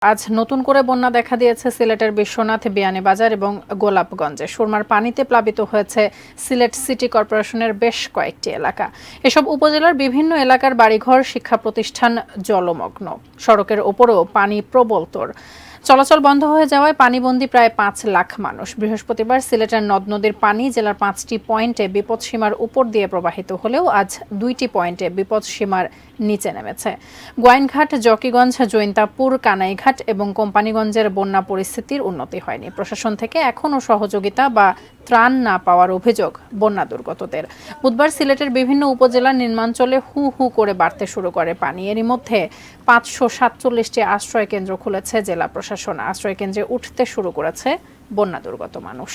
আজ নতুন করে বন্যা দেখা দিয়েছে সিলেটের বিশ্বনাথ বিয়ানীবাজার এবং গোলাপগঞ্জে। সুরমার পানিতে প্লাবিত হয়েছে সিলেট সিটি কর্পোরেশনের বেশ কয়েকটি এলাকা। এসব উপজেলার বিভিন্ন এলাকার বাড়িঘর, শিক্ষা প্রতিষ্ঠান জলমগ্ন। সড়কের ওপরেও পানি প্রবল তোড়। চলাচল বন্ধ হয়ে যাওয়ায় পানিবন্দী প্রায় ৫ লাখ মানুষ। বৃহস্পতিবার সিলেটের নদ-নদীর পানি জেলার ৫টি পয়েন্টে বিপদসীমার উপর দিয়ে প্রবাহিত হলেও আজ ২টি পয়েন্টে বিপদসীমার নিচে নেমেছে। গোয়াইনঘাট, জকিগঞ্জ, জৈন্তাপুর, কানাইঘাট এবং কোম্পানিগঞ্জের বন্যা পরিস্থিতির উন্নতি হয়নি। প্রশাসন থেকে এখনও সহযোগিতা বা ত্রাণ না পাওয়ার অভিযোগ বন্যা দুর্গতদের। বুধবার সিলেটের বিভিন্ন উপজেলার নিম্নাঞ্চলে হু হু করে বাড়তে শুরু করে পানি। এরই মধ্যে ৫৪৭টি আশ্রয় কেন্দ্র খুলেছে জেলা প্রশাসন। আশ্রয় কেন্দ্রে উঠতে শুরু করেছে বন্যা দুর্গত মানুষ।